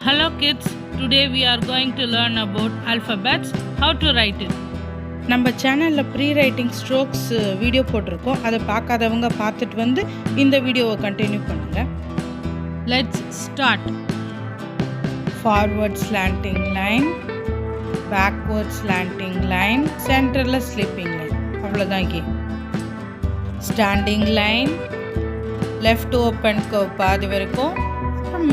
Hello kids, today we are going to learn about alphabets, how to write it. நம்ம சேனலில் pre writing strokes video போட்டிருக்கோம். அதை பார்க்காதவங்க பார்த்துட்டு வந்து இந்த வீடியோவை கண்டினியூ பண்ணுங்கள். Let's start. Forward slanting line, backward slanting line, சென்டரில் ஸ்லிப்பிங் லைன், அவ்வளோதான் K. Standing line, left open curve பாதி வரைக்கும்,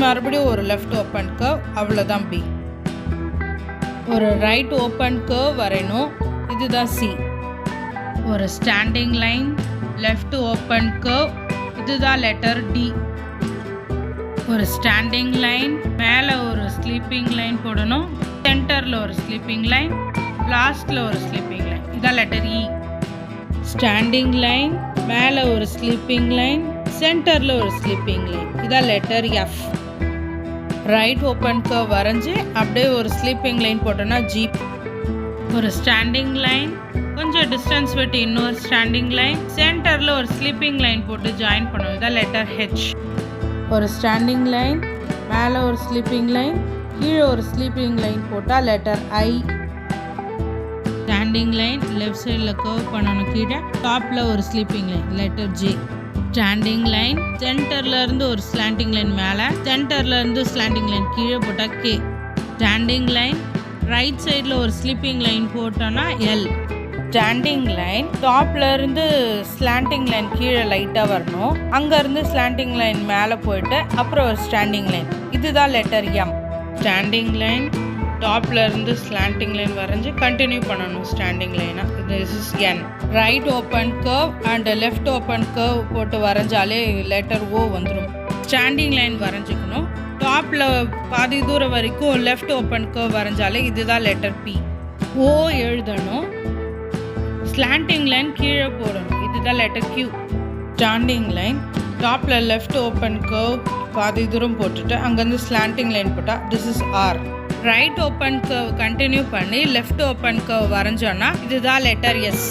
மறுபடியும் ஒரு லெஃப்ட் ஓப்பன் கர்வ், அவ்வளோதான் பி. ஒரு ரைட் ஓப்பன் கர்வ் வரையணும், இதுதான் சி. ஒரு standing line, left open curve, இதுதான் லெட்டர் டி. ஒரு ஸ்டாண்டிங் லைன், மேலே ஒரு ஸ்லீப்பிங் லைன் போடணும், சென்டரில் ஒரு ஸ்லீப்பிங் லைன், லாஸ்ட்டில் ஒரு ஸ்லீப்பிங் லைன், இதான் லெட்டர் இ. ஸ்டாண்டிங் லைன், மேலே ஒரு ஸ்லீப்பிங் லைன், சென்டரில் ஒரு ஸ்லீப்பிங் லைன், இதான் letter F. Right open curve வரைஞ்சி அப்படியே ஒரு ஸ்லீப்பிங் லைன் போட்டோன்னா ஜி. ஒரு ஸ்டாண்டிங் லைன், கொஞ்சம் டிஸ்டன்ஸ் விட்டு இன்னொரு ஸ்டாண்டிங் லைன், சென்டரில் ஒரு ஸ்லீப்பிங் லைன் போட்டு ஜாயின் பண்ணுவோம், இதான் லெட்டர் ஹெச். ஒரு ஸ்டாண்டிங் லைன், மேலே ஒரு ஸ்லீப்பிங் லைன், கீழே ஒரு ஸ்லீப்பிங் லைன் போட்டால் letter I. Standing line left சைடில் கர்வ் பண்ணணும், கீழே டாப்பில் ஒரு sleeping line, letter J. Standing line, சென்டர்லேருந்து ஒரு ஸ்லாண்டிங் லைன் மேலே, சென்டர்லேருந்து ஸ்லாண்டிங் லைன் கீழே போட்டால் கே. ஸ்டாண்டிங் லைன், ரைட் சைடில் ஒரு ஸ்லீப்பிங் லைன் போட்டோன்னா எல். ஸ்டாண்டிங் லைன், டாப்லேருந்து ஸ்லாண்டிங் லைன் கீழே லைட்டாக வரணும், அங்கேருந்து ஸ்லாண்டிங் லைன் மேலே போயிட்டு அப்புறம் ஒரு ஸ்டாண்டிங் லைன், இதுதான் லெட்டர் எம். ஸ்டாண்டிங் லைன், டாப்லேருந்து ஸ்லாண்டிங் லைன் வரைஞ்சி கண்டினியூ பண்ணணும் ஸ்டாண்டிங் லைனாக, this is N. Right open curve and left open curve போட்டு வரைஞ்சாலே லெட்டர் ஓ வந்துடும். ஸ்டாண்டிங் லைன் வரைஞ்சிக்கணும், டாப்பில் பாதி தூரம் வரைக்கும் லெஃப்ட் ஓப்பன் கர்வ் வரைஞ்சாலே இதுதான் லெட்டர் பி. ஓ எழுதணும், ஸ்லாண்டிங் லைன் கீழே போடணும், இதுதான் லெட்டர் கியூ. ஸ்டாண்டிங் லைன், டாப்பில் லெஃப்ட் ஓப்பன் கர்வ் பாதி தூரம் போட்டுட்டு அங்கேருந்து ஸ்லாண்டிங் லைன் போட்டால் this is R. Right open curve continue பண்ணி லெஃப்ட் ஓப்பன் கர்வ் வரைஞ்சோன்னா இதுதான் லெட்டர் எஸ்.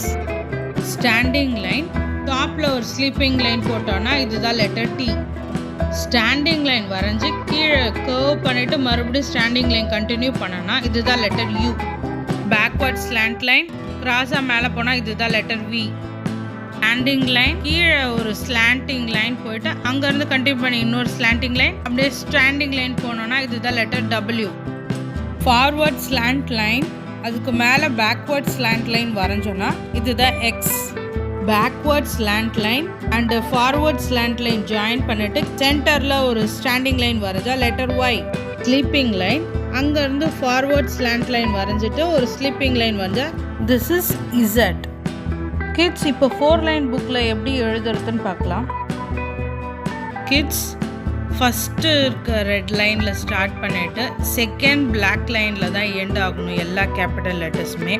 ஸ்டாண்டிங் லைன், டாப்பில் ஒரு ஸ்லீப்பிங் லைன் போட்டோன்னா இதுதான் லெட்டர் டி. ஸ்டாண்டிங் லைன் வரைஞ்சி கீழே கர்வ் பண்ணிவிட்டு மறுபடியும் ஸ்டாண்டிங் லைன் கண்டினியூ பண்ணோன்னா இதுதான் letter you. Backward slant line, கிராஸாக மேலே போனால் இதுதான் லெட்டர் வி. ஸ்டாண்டிங் லைன், கீழே ஒரு ஸ்லாண்டிங் லைன் போயிட்டு அங்கேருந்து கண்டினியூ பண்ணி இன்னொரு ஸ்லாண்டிங் லைன், அப்படியே ஸ்டாண்டிங் லைன் போனோன்னா இதுதான் letter W. Forward slant line, அதுக்கு மேலே பேக்வர்ட் ஸ்லாண்ட் லைன் வரைஞ்சோன்னா இதுதான் X. Backward slant line and forward slant line join பண்ணிவிட்டு சென்டரில் ஒரு ஸ்டாண்டிங் லைன் வரைஞ்சா லெட்டர் ஒய். ஸ்லீப்பிங் லைன், அங்கேருந்து ஃபார்வர்ட் ஸ்லாண்ட் லைன் வரைஞ்சிட்டு ஒரு ஸ்லீப்பிங் லைன் வரைஞ்சா திஸ் இஸ் இசட். கிட்ஸ், இப்போ 4 லைன் புக்கில் எப்படி எழுதுறதுன்னு பார்க்கலாம். கிட்ஸ், ஃபஸ்ட்டு இருக்க ரெட் லைனில் ஸ்டார்ட் பண்ணிவிட்டு செகண்ட் பிளாக் லைனில் தான் எண்ட் ஆகணும் எல்லா கேபிட்டல் லெட்டர்ஸுமே.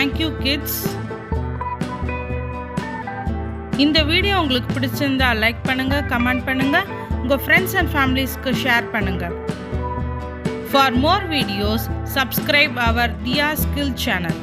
Thank you kids. இந்த வீடியோ உங்களுக்கு பிடிச்சிருந்தா லைக் பண்ணுங்க, கமெண்ட் பண்ணுங்க, உங்க ஃப்ரெண்ட்ஸ் அண்ட் ஃபேமிலிஸ்க்கு ஷேர் பண்ணுங்க. For more videos, subscribe our Diya Skill channel.